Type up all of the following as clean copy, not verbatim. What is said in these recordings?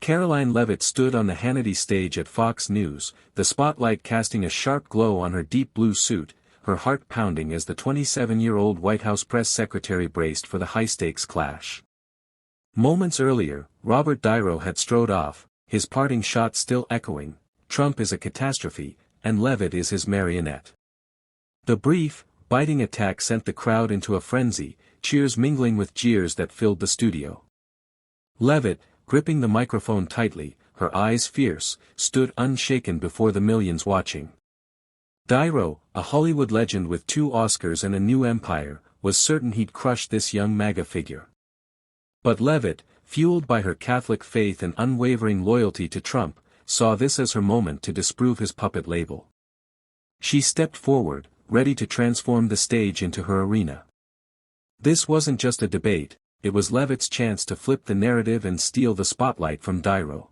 Karoline Leavitt stood on the Hannity stage at Fox News, the spotlight casting a sharp glow on her deep blue suit, her heart pounding as the 27-year-old White House press secretary braced for the high-stakes clash. Moments earlier, Robert Niro had strode off, his parting shot still echoing, "Trump is a catastrophe, and Leavitt is his marionette." The brief, biting attack sent the crowd into a frenzy, cheers mingling with jeers that filled the studio. Leavitt, gripping the microphone tightly, her eyes fierce, stood unshaken before the millions watching. Niro, a Hollywood legend with 2 Oscars and a new empire, was certain he'd crush this young MAGA figure. But Leavitt, fueled by her Catholic faith and unwavering loyalty to Trump, saw this as her moment to disprove his puppet label. She stepped forward, ready to transform the stage into her arena. This wasn't just a debate, it was Leavitt's chance to flip the narrative and steal the spotlight from Niro.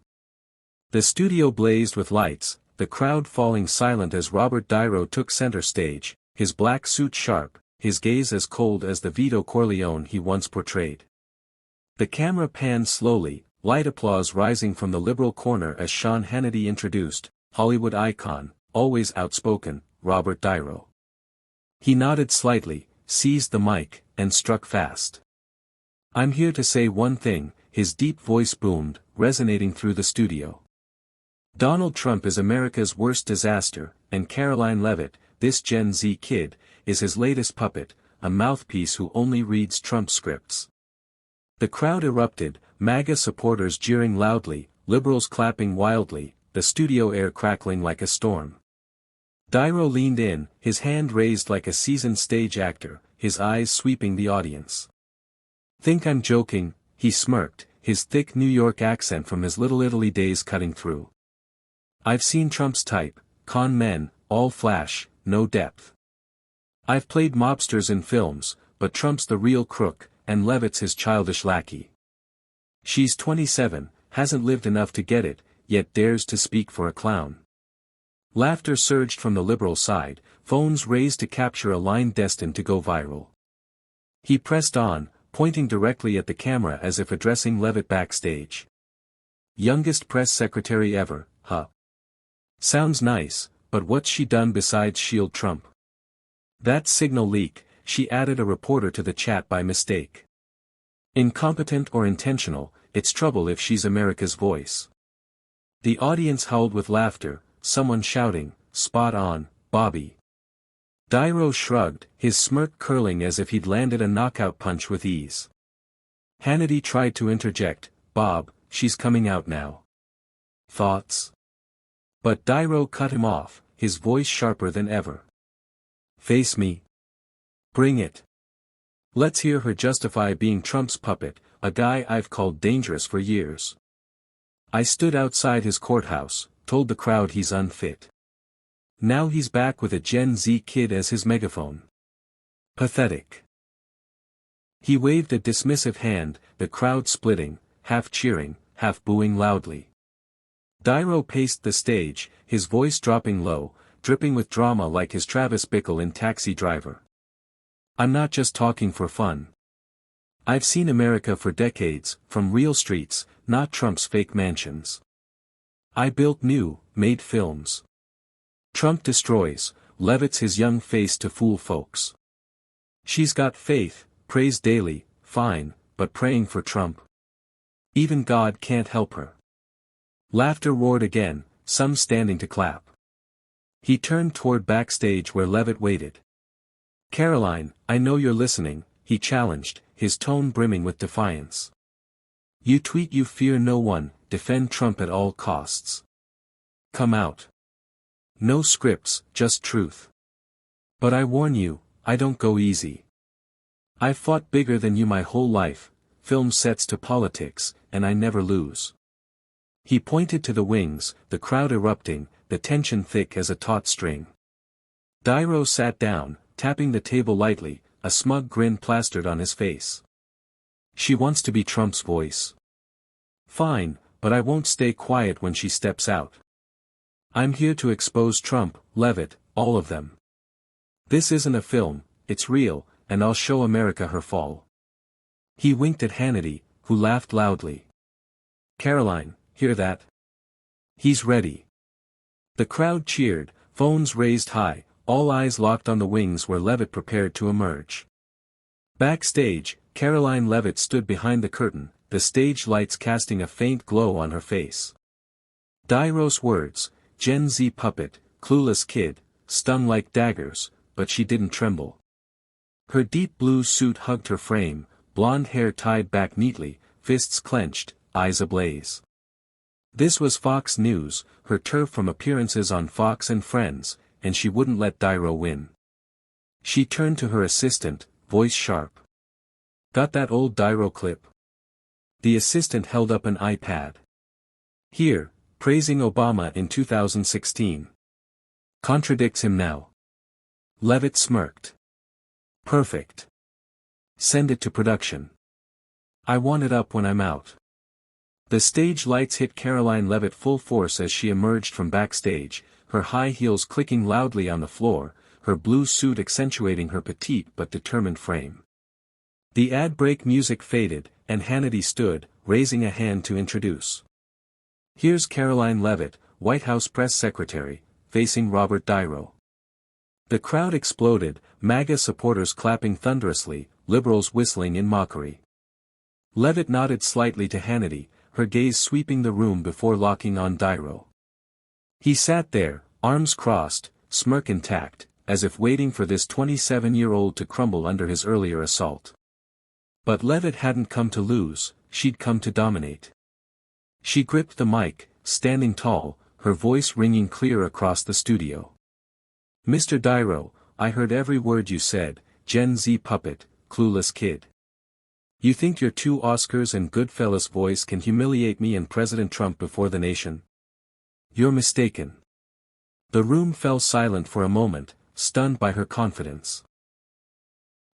The studio blazed with lights, the crowd falling silent as Robert Niro took center stage, his black suit sharp, his gaze as cold as the Vito Corleone he once portrayed. The camera panned slowly, light applause rising from the liberal corner as Sean Hannity introduced, Hollywood icon, always outspoken, Robert Niro. He nodded slightly, seized the mic, and struck fast. "I'm here to say one thing," his deep voice boomed, resonating through the studio. "Donald Trump is America's worst disaster, and Karoline Leavitt, this Gen Z kid, is his latest puppet, a mouthpiece who only reads Trump scripts." The crowd erupted, MAGA supporters jeering loudly, liberals clapping wildly, the studio air crackling like a storm. Niro leaned in, his hand raised like a seasoned stage actor, his eyes sweeping the audience. "Think I'm joking," he smirked, his thick New York accent from his Little Italy days cutting through. "I've seen Trump's type, con men, all flash, no depth. I've played mobsters in films, but Trump's the real crook, and Leavitt's his childish lackey. She's 27, hasn't lived enough to get it, yet dares to speak for a clown." Laughter surged from the liberal side, phones raised to capture a line destined to go viral. He pressed on, pointing directly at the camera as if addressing Leavitt backstage. "Youngest press secretary ever, huh? Sounds nice, but what's she done besides shield Trump?" "That signal leak," she added a reporter to the chat by mistake. "Incompetent or intentional, it's trouble if she's America's voice." The audience howled with laughter, someone shouting, "Spot on, Bobby." Niro shrugged, his smirk curling as if he'd landed a knockout punch with ease. Hannity tried to interject, "Bob, she's coming out now. Thoughts?" But Niro cut him off, his voice sharper than ever. "Face me. Bring it. Let's hear her justify being Trump's puppet, a guy I've called dangerous for years. I stood outside his courthouse, told the crowd he's unfit. Now he's back with a Gen Z kid as his megaphone. Pathetic." He waved a dismissive hand, the crowd splitting, half cheering, half booing loudly. Niro paced the stage, his voice dropping low, dripping with drama like his Travis Bickle in Taxi Driver. "I'm not just talking for fun. I've seen America for decades, from real streets, not Trump's fake mansions. I built new, made films. Trump destroys, Leavitt's his young face to fool folks. She's got faith, prays daily, fine, but praying for Trump. Even God can't help her." Laughter roared again, some standing to clap. He turned toward backstage where Leavitt waited. "Karoline, I know you're listening," he challenged, his tone brimming with defiance. "You tweet you fear no one, defend Trump at all costs. Come out. No scripts, just truth. But I warn you, I don't go easy. I've fought bigger than you my whole life, film sets to politics, and I never lose." He pointed to the wings, the crowd erupting, the tension thick as a taut string. Niro sat down, tapping the table lightly, a smug grin plastered on his face. "She wants to be Trump's voice. Fine, but I won't stay quiet when she steps out. I'm here to expose Trump, Leavitt, all of them. This isn't a film, it's real, and I'll show America her fall." He winked at Hannity, who laughed loudly. "Karoline, hear that? He's ready. The crowd cheered, phones raised high, all eyes locked on the wings where Leavitt prepared to emerge. Backstage, Karoline Leavitt stood behind the curtain, the stage lights casting a faint glow on her face. Nairo's words, Gen Z puppet, clueless kid, stung like daggers, but she didn't tremble. Her deep blue suit hugged her frame, blonde hair tied back neatly, fists clenched, eyes ablaze. This was Fox News, her turf from appearances on Fox and Friends, and she wouldn't let Niro win. She turned to her assistant, voice sharp. Got that old Niro clip? The assistant held up an iPad. Here, praising Obama in 2016. Contradicts him now. Leavitt smirked. Perfect. Send it to production. I want it up when I'm out. The stage lights hit Karoline Leavitt full force as she emerged from backstage, her high heels clicking loudly on the floor, her blue suit accentuating her petite but determined frame. The ad break music faded, and Hannity stood, raising a hand to introduce. Here's Karoline Leavitt, White House press secretary, facing Robert Niro. The crowd exploded, MAGA supporters clapping thunderously, liberals whistling in mockery. Leavitt nodded slightly to Hannity, her gaze sweeping the room before locking on Niro. He sat there, arms crossed, smirk intact, as if waiting for this 27-year-old to crumble under his earlier assault. But Leavitt hadn't come to lose, she'd come to dominate. She gripped the mic, standing tall, her voice ringing clear across the studio. Mr. Niro, I heard every word you said, Gen Z puppet, clueless kid. You think your two Oscars and Goodfellas voice can humiliate me and President Trump before the nation? You're mistaken. The room fell silent for a moment, stunned by her confidence.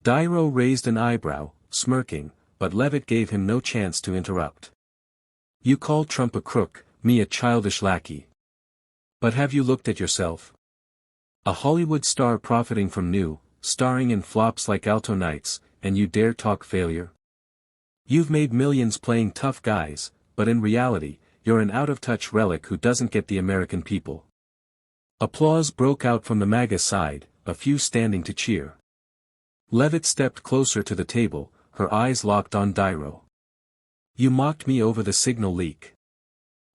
Niro raised an eyebrow, smirking, but Leavitt gave him no chance to interrupt. You call Trump a crook, me a childish lackey. But have you looked at yourself? A Hollywood star profiting from new, starring in flops like Alto Nights, and you dare talk failure? You've made millions playing tough guys, but in reality, you're an out-of-touch relic who doesn't get the American people. Applause broke out from the MAGA side, a few standing to cheer. Leavitt stepped closer to the table, her eyes locked on Niro. You mocked me over the signal leak.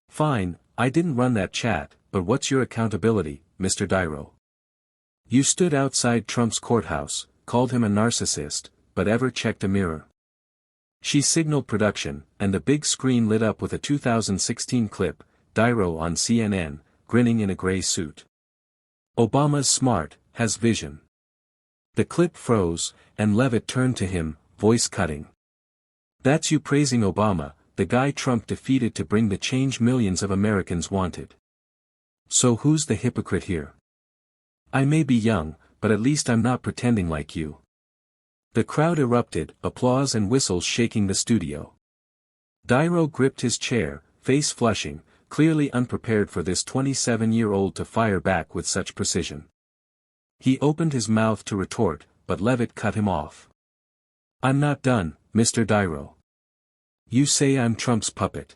Fine, I didn't run that chat, but what's your accountability, Mr. Niro? You stood outside Trump's courthouse, called him a narcissist, but ever checked a mirror? She signaled production, and the big screen lit up with a 2016 clip, Niro on CNN, grinning in a gray suit. Obama's smart, has vision. The clip froze, and Leavitt turned to him, voice cutting. That's you praising Obama, the guy Trump defeated to bring the change millions of Americans wanted. So who's the hypocrite here? I may be young, but at least I'm not pretending like you. The crowd erupted, applause and whistles shaking the studio. Niro gripped his chair, face flushing, clearly unprepared for this 27-year-old to fire back with such precision. He opened his mouth to retort, but Leavitt cut him off. I'm not done, Mr. Niro. You say I'm Trump's puppet.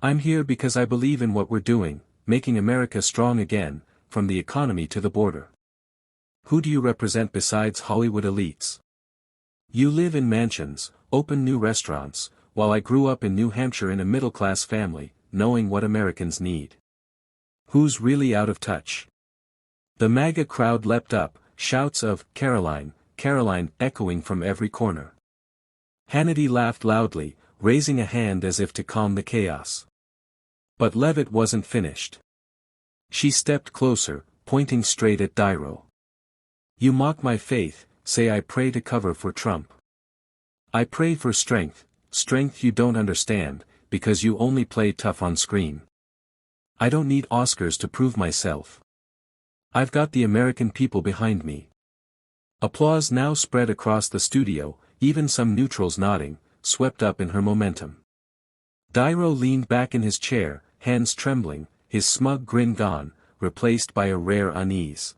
I'm here because I believe in what we're doing, making America strong again, from the economy to the border. Who do you represent besides Hollywood elites? You live in mansions, open new restaurants, while I grew up in New Hampshire in a middle-class family, knowing what Americans need. Who's really out of touch? The MAGA crowd leapt up, shouts of, Karoline, Karoline, echoing from every corner. Hannity laughed loudly, raising a hand as if to calm the chaos. But Leavitt wasn't finished. She stepped closer, pointing straight at Niro. You mock my faith, say I pray to cover for Trump. I pray for strength, strength you don't understand, because you only play tough on screen. I don't need Oscars to prove myself. I've got the American people behind me. Applause now spread across the studio, even some neutrals nodding, swept up in her momentum. Niro leaned back in his chair, hands trembling, his smug grin gone, replaced by a rare unease.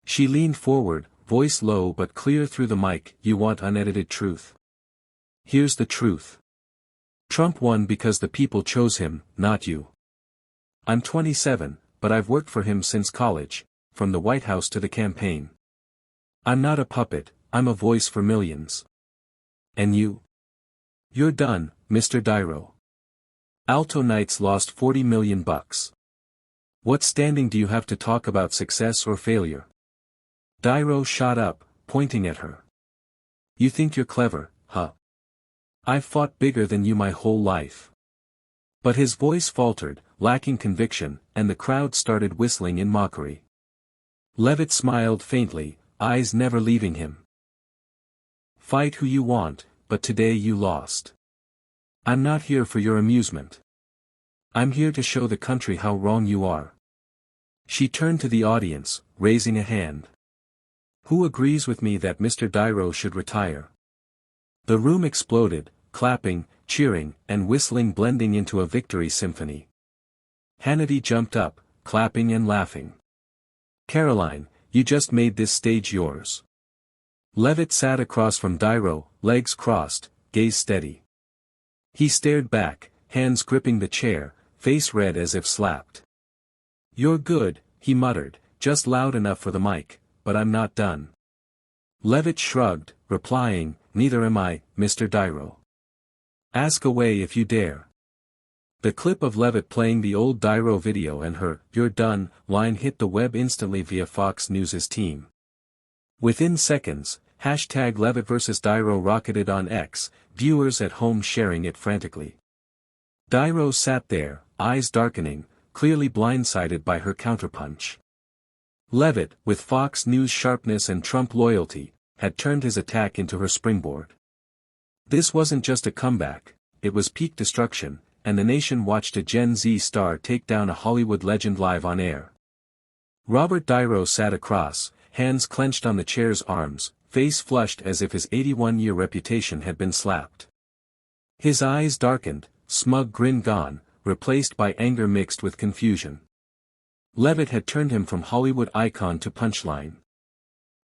She leaned forward, voice low but clear through the mic, you want unedited truth? Here's the truth. Trump won because the people chose him, not you. I'm 27, but I've worked for him since college, from the White House to the campaign. I'm not a puppet, I'm a voice for millions. And you? You're done, Mr. Niro. Alto Knights lost $40 million. What standing do you have to talk about success or failure? Niro shot up, pointing at her. You think you're clever, huh? I've fought bigger than you my whole life. But his voice faltered, lacking conviction, and the crowd started whistling in mockery. Leavitt smiled faintly, eyes never leaving him. Fight who you want, but today you lost. I'm not here for your amusement. I'm here to show the country how wrong you are. She turned to the audience, raising a hand. Who agrees with me that Mr. Niro should retire? The room exploded, clapping, cheering, and whistling blending into a victory symphony. Hannity jumped up, clapping and laughing. Karoline, you just made this stage yours. Leavitt sat across from Niro, legs crossed, gaze steady. He stared back, hands gripping the chair, face red as if slapped. You're good, he muttered, just loud enough for the mic, but I'm not done. Leavitt shrugged, replying, neither am I, Mr. Niro. Ask away if you dare. The clip of Leavitt playing the old Niro video and her "You're done" line hit the web instantly via Fox News' team. Within seconds, #Leavitt vs. Niro rocketed on X, viewers at home sharing it frantically. Niro sat there, eyes darkening, clearly blindsided by her counterpunch. Leavitt, with Fox News sharpness and Trump loyalty, had turned his attack into her springboard. This wasn't just a comeback, it was peak destruction, and the nation watched a Gen Z star take down a Hollywood legend live on air. Robert Niro sat across, hands clenched on the chair's arms, face flushed as if his 81-year reputation had been slapped. His eyes darkened, smug grin gone, replaced by anger mixed with confusion. Leavitt had turned him from Hollywood icon to punchline.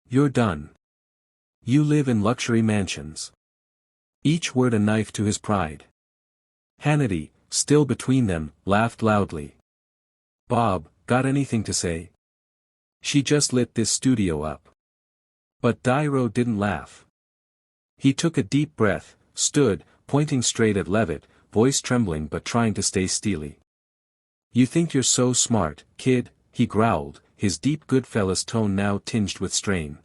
You're done. You live in luxury mansions. Each word a knife to his pride. Hannity, still between them, laughed loudly. Bob, got anything to say? She just lit this studio up. But Niro didn't laugh. He took a deep breath, stood, pointing straight at Leavitt, voice trembling but trying to stay steely. You think you're so smart, kid, he growled, his deep Goodfellas tone now tinged with strain.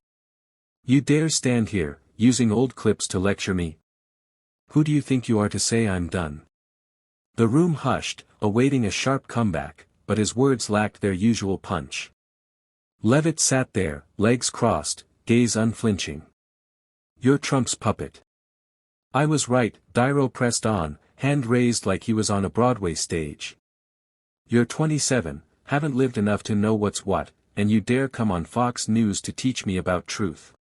You dare stand here, using old clips to lecture me? Who do you think you are to say I'm done? The room hushed, awaiting a sharp comeback, but his words lacked their usual punch. Leavitt sat there, legs crossed, gaze unflinching. You're Trump's puppet. I was right, Niro pressed on, hand raised like he was on a Broadway stage. You're 27, haven't lived enough to know what's what, and you dare come on Fox News to teach me about truth.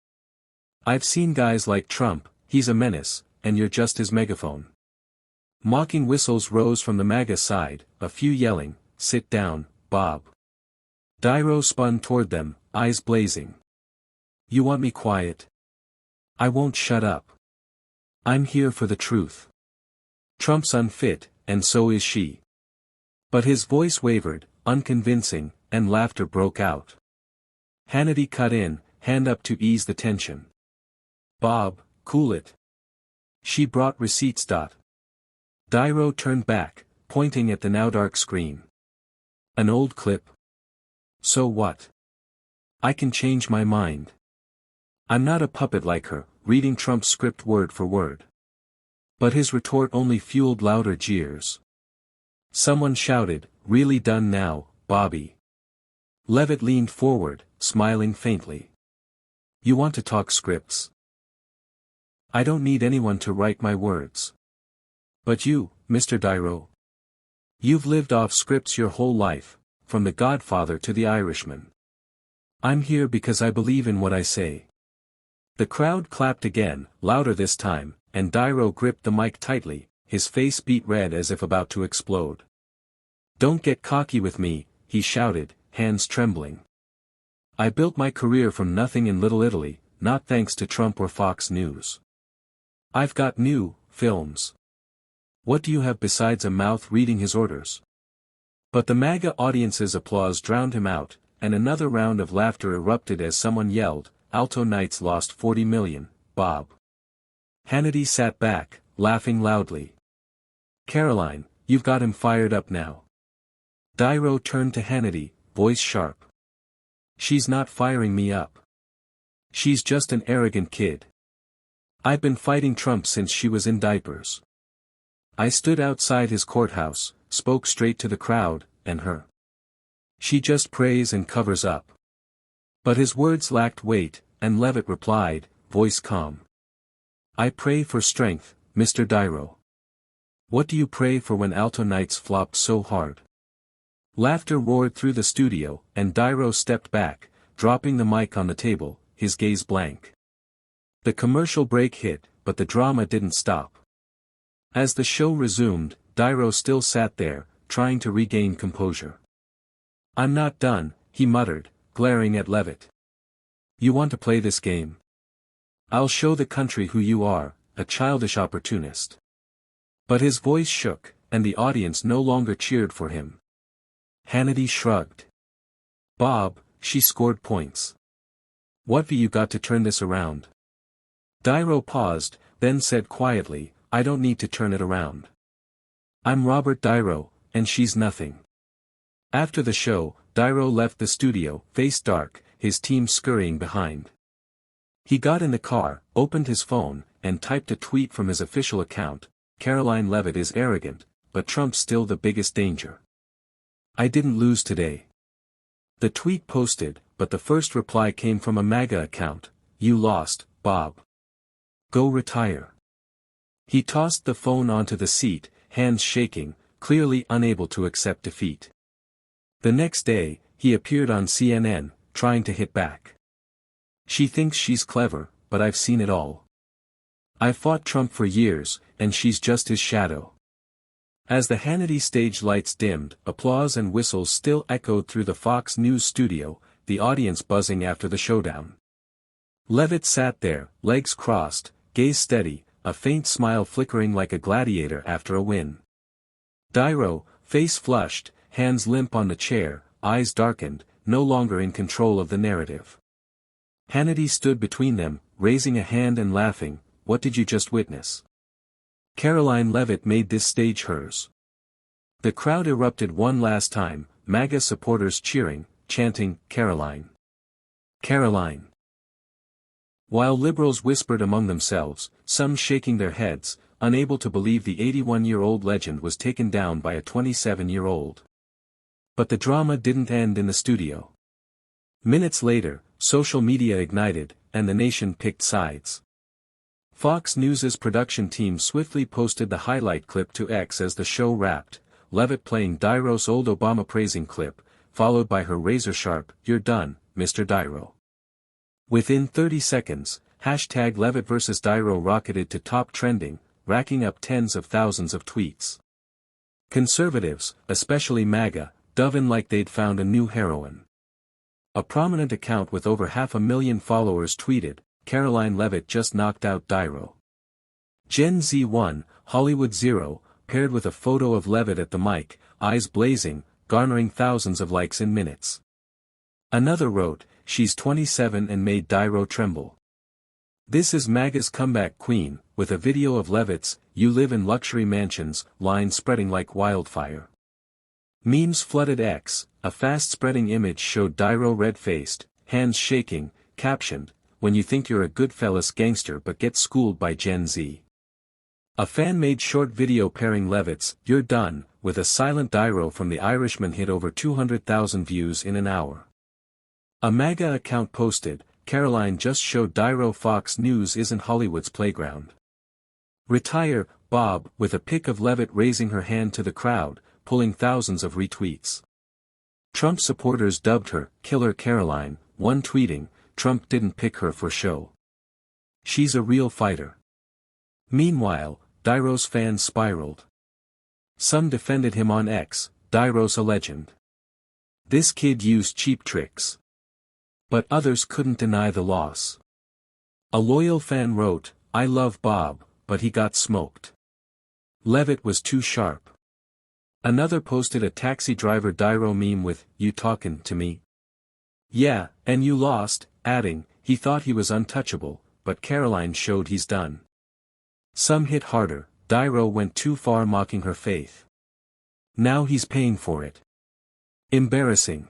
I've seen guys like Trump, he's a menace, and you're just his megaphone. Mocking whistles rose from the MAGA side, a few yelling, sit down, Bob. Niro spun toward them, eyes blazing. You want me quiet? I won't shut up. I'm here for the truth. Trump's unfit, and so is she. But his voice wavered, unconvincing, and laughter broke out. Hannity cut in, hand up to ease the tension. Bob, cool it. She brought receipts. Niro turned back, pointing at the now dark screen. An old clip? So what? I can change my mind. I'm not a puppet like her, reading Trump's script word for word. But his retort only fueled louder jeers. Someone shouted, really done now, Bobby. Leavitt leaned forward, smiling faintly. You want to talk scripts? I don't need anyone to write my words. But you, Mr. Niro. You've lived off scripts your whole life, from The Godfather to The Irishman. I'm here because I believe in what I say. The crowd clapped again, louder this time, and Niro gripped the mic tightly, his face beat red as if about to explode. Don't get cocky with me, he shouted, hands trembling. I built my career from nothing in Little Italy, not thanks to Trump or Fox News. I've got new films. What do you have besides a mouth reading his orders? But the MAGA audience's applause drowned him out, and another round of laughter erupted as someone yelled, "Alto Knights lost 40 million, Bob." Hannity sat back, laughing loudly. "Karoline, you've got him fired up now." Niro turned to Hannity, voice sharp. "She's not firing me up. She's just an arrogant kid. I've been fighting Trump since she was in diapers. I stood outside his courthouse, spoke straight to the crowd, and her. She just prays and covers up." But his words lacked weight, and Leavitt replied, voice calm. "I pray for strength, Mr. Niro. What do you pray for when Alto Knights flopped so hard?" Laughter roared through the studio, and Niro stepped back, dropping the mic on the table, his gaze blank. The commercial break hit, but the drama didn't stop. As the show resumed, Niro still sat there, trying to regain composure. "I'm not done," he muttered, glaring at Leavitt. "You want to play this game? I'll show the country who you are, a childish opportunist." But his voice shook, and the audience no longer cheered for him. Hannity shrugged. "Bob, she scored points. What have you got to turn this around?" Niro paused, then said quietly, "I don't need to turn it around. I'm Robert Niro, and she's nothing." After the show, Niro left the studio, face dark, his team scurrying behind. He got in the car, opened his phone, and typed a tweet from his official account, "Karoline Leavitt is arrogant, but Trump's still the biggest danger. I didn't lose today." The tweet posted, but the first reply came from a MAGA account, "You lost, Bob. Go retire." He tossed the phone onto the seat, hands shaking, clearly unable to accept defeat. The next day, he appeared on CNN, trying to hit back. "She thinks she's clever, but I've seen it all. I've fought Trump for years, and she's just his shadow." As the Hannity stage lights dimmed, applause and whistles still echoed through the Fox News studio, the audience buzzing after the showdown. Leavitt sat there, legs crossed, gaze steady, a faint smile flickering like a gladiator after a win. Niro, face flushed, hands limp on the chair, eyes darkened, no longer in control of the narrative. Hannity stood between them, raising a hand and laughing, "What did you just witness?" Karoline Leavitt made this stage hers. The crowd erupted one last time, MAGA supporters cheering, chanting, "Karoline! Karoline!" While liberals whispered among themselves, some shaking their heads, unable to believe the 81-year-old legend was taken down by a 27-year-old. But the drama didn't end in the studio. Minutes later, social media ignited, and the nation picked sides. Fox News's production team swiftly posted the highlight clip to X as the show wrapped, Leavitt playing Niro's old Obama praising clip, followed by her razor-sharp, "You're done, Mr. Niro." Within 30 seconds, hashtag Leavitt vs. Niro rocketed to top trending, racking up tens of thousands of tweets. Conservatives, especially MAGA, dove in like they'd found a new heroine. A prominent account with over 500,000 followers tweeted, "Karoline Leavitt just knocked out Niro." Gen Z 1, Hollywood 0, paired with a photo of Leavitt at the mic, eyes blazing, garnering thousands of likes in minutes. Another wrote, "She's 27 and made Niro tremble." This is MAGA's comeback queen, with a video of Leavitt's, "You live in luxury mansions," line spreading like wildfire. Memes flooded X, a fast-spreading image showed Niro red-faced, hands shaking, captioned, "When you think you're a Goodfellas gangster but get schooled by Gen Z." A fan-made short video pairing Leavitt's, "You're done," with a silent Niro from The Irishman hit over 200,000 views in an hour. A MAGA account posted, "Karoline just showed Niro Fox News isn't Hollywood's playground. Retire, Bob," with a pic of Leavitt raising her hand to the crowd, pulling thousands of retweets. Trump supporters dubbed her, "Killer Karoline," one tweeting, "Trump didn't pick her for show. She's a real fighter." Meanwhile, Niro's fans spiraled. Some defended him on X, "Niro's a legend. This kid used cheap tricks." But others couldn't deny the loss. A loyal fan wrote, "I love Bob, but he got smoked. Leavitt was too sharp. Another posted a taxi driver Niro meme with, "You talkin' to me?" "Yeah, and you lost," adding, "He thought he was untouchable, but Karoline showed he's done." Some hit harder, Niro went too far mocking her faith. Now he's paying for it. Embarrassing.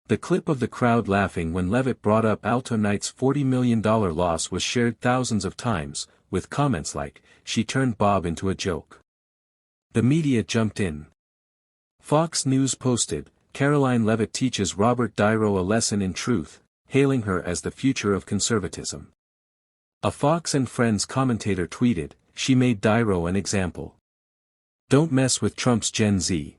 The clip of the crowd laughing when Leavitt brought up Alto Knight's $40 million loss was shared thousands of times, with comments like, "She turned Bob into a joke." The media jumped in. Fox News posted, "Karoline Leavitt teaches Robert Niro a lesson in truth," hailing her as the future of conservatism. A Fox and Friends commentator tweeted, "She made Niro an example. Don't mess with Trump's Gen Z."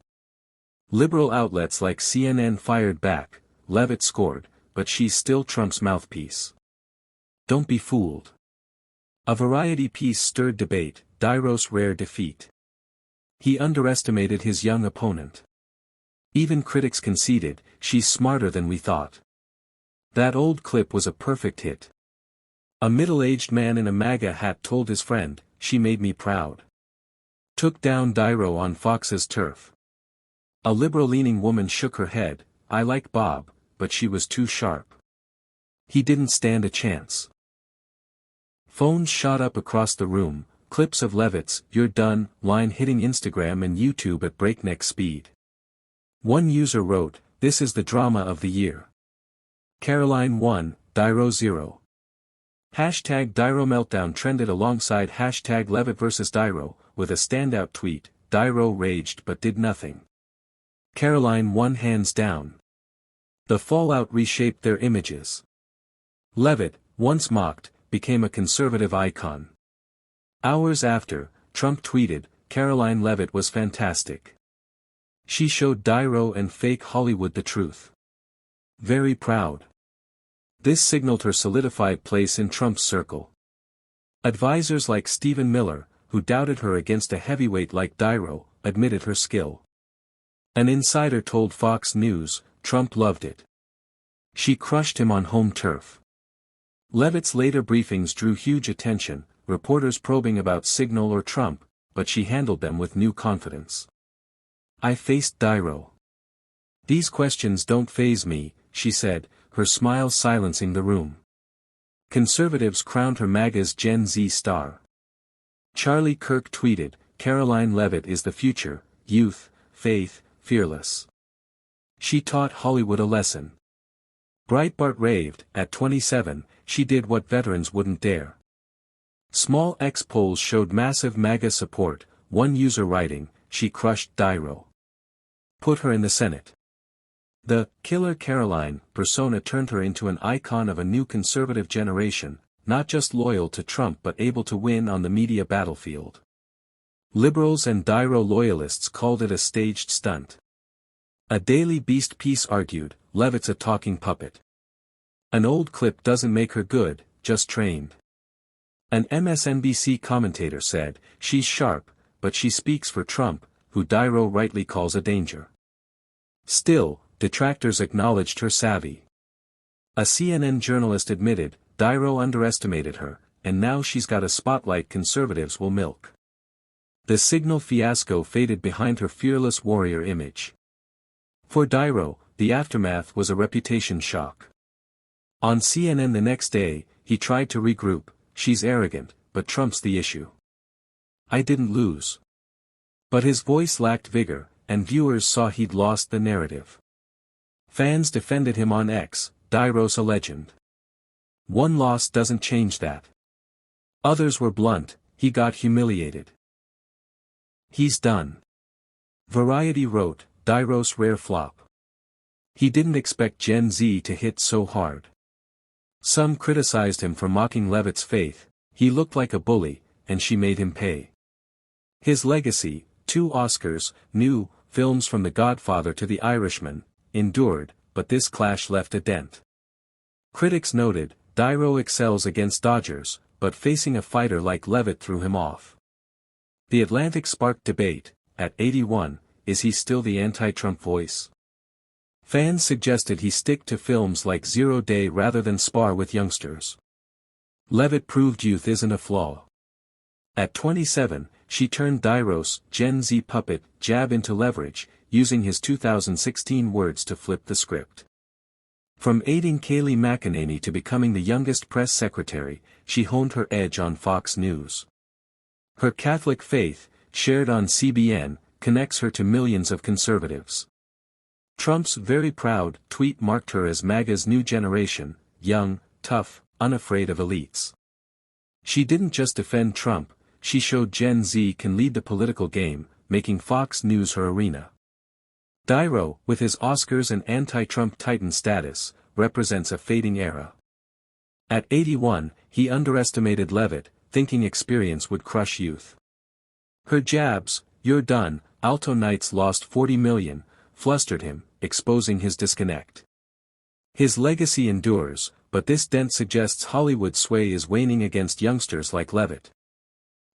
Liberal outlets like CNN fired back, "Leavitt scored, but she's still Trump's mouthpiece. Don't be fooled." A Variety piece stirred debate, Niro's rare defeat. He underestimated his young opponent. Even critics conceded, "She's smarter than we thought." That old clip was a perfect hit. A middle-aged man in a MAGA hat told his friend, "She made me proud." Took down Niro on Fox's turf. A liberal-leaning woman shook her head, "I like Bob, but she was too sharp. He didn't stand a chance." Phones shot up across the room, clips of Leavitt's "You're done" line hitting Instagram and YouTube at breakneck speed. One user wrote, "This is the drama of the year. Karoline 1, Niro 0. Hashtag Niro meltdown trended alongside hashtag Leavitt vs Niro, with a standout tweet, "Niro raged but did nothing. Karoline won hands down." The fallout reshaped their images. Leavitt, once mocked, became a conservative icon. Hours after, Trump tweeted, "Karoline Leavitt was fantastic. She showed Niro and fake Hollywood the truth. Very proud." This signaled her solidified place in Trump's circle. Advisors like Stephen Miller, who doubted her against a heavyweight like Niro, admitted her skill. An insider told Fox News, "Trump loved it. She crushed him on home turf." Leavitt's later briefings drew huge attention, reporters probing about Signal or Trump, but she handled them with new confidence. "I faced Niro. These questions don't faze me," she said, her smile silencing the room. Conservatives crowned her MAGA's Gen Z star. Charlie Kirk tweeted, "Karoline Leavitt is the future, youth, faith, fearless. She taught Hollywood a lesson." Breitbart raved, "At 27, she did what veterans wouldn't dare." Small X polls showed massive MAGA support, one user writing, "She crushed Niro. Put her in the Senate." The "Killer Karoline" persona turned her into an icon of a new conservative generation, not just loyal to Trump but able to win on the media battlefield. Liberals and Niro loyalists called it a staged stunt. A Daily Beast piece argued, "Leavitt's a talking puppet. An old clip doesn't make her good, just trained." An MSNBC commentator said, "She's sharp, but she speaks for Trump, who Niro rightly calls a danger." Still, detractors acknowledged her savvy. A CNN journalist admitted, "Niro underestimated her, and now she's got a spotlight conservatives will milk." The Signal fiasco faded behind her fearless warrior image. For Niro, the aftermath was a reputation shock. On CNN the next day, he tried to regroup, "She's arrogant, but Trump's the issue. I didn't lose." But his voice lacked vigor, and viewers saw he'd lost the narrative. Fans defended him on X, "Niro's a legend. One loss doesn't change that." Others were blunt, "He got humiliated. He's done." Variety wrote, "Niro's rare flop. He didn't expect Gen Z to hit so hard." Some criticized him for mocking Leavitt's faith, "He looked like a bully, and she made him pay." His legacy, 2 Oscars, new, films from The Godfather to The Irishman, endured, but this clash left a dent. Critics noted, Niro excels against Dodgers, but facing a fighter like Leavitt threw him off. The Atlantic sparked debate, at 81, is he still the anti-Trump voice? Fans suggested he stick to films like 0 Day rather than spar with youngsters. Leavitt proved youth isn't a flaw. At 27, she turned Nairo's Gen Z puppet jab into leverage, using his 2016 words to flip the script. From aiding Kayleigh McEnany to becoming the youngest press secretary, she honed her edge on Fox News. Her Catholic faith, shared on CBN, connects her to millions of conservatives. Trump's "very proud" tweet marked her as MAGA's new generation, young, tough, unafraid of elites. She didn't just defend Trump, she showed Gen Z can lead the political game, making Fox News her arena. Niro, with his Oscars and anti-Trump titan status, represents a fading era. At 81, he underestimated Leavitt, thinking experience would crush youth. Her jabs, "You're done, alto nights lost 40 million, flustered him, exposing his disconnect. His legacy endures, but this dent suggests Hollywood's sway is waning against youngsters like Leavitt.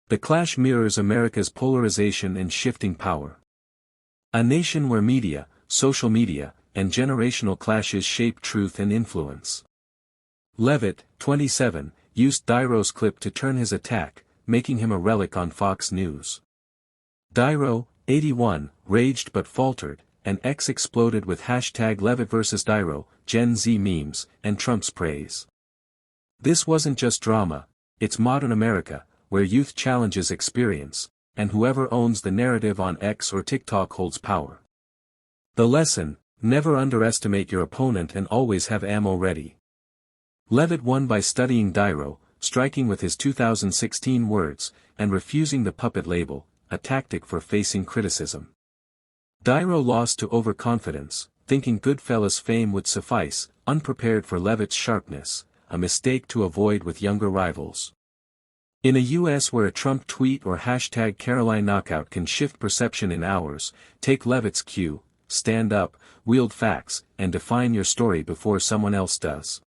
The clash mirrors America's polarization and shifting power. A nation where media, social media, and generational clashes shape truth and influence. Leavitt, 27, used Niro's clip to turn his attack, making him a relic on Fox News. Niro, 81, raged but faltered, and X exploded with #Leavitt vs Niro, Gen Z memes, and Trump's praise. This wasn't just drama, it's modern America, where youth challenges experience, and whoever owns the narrative on X or TikTok holds power. The lesson: never underestimate your opponent and always have ammo ready. Leavitt won by studying Niro, striking with his 2016 words, and refusing the puppet label, a tactic for facing criticism. Niro lost to overconfidence, thinking Goodfellas fame would suffice, unprepared for Leavitt's sharpness, a mistake to avoid with younger rivals. In a US where a Trump tweet or #Karoline knockout can shift perception in hours, take Leavitt's cue, stand up, wield facts, and define your story before someone else does.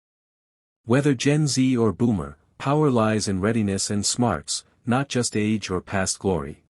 Whether Gen Z or Boomer, power lies in readiness and smarts, not just age or past glory.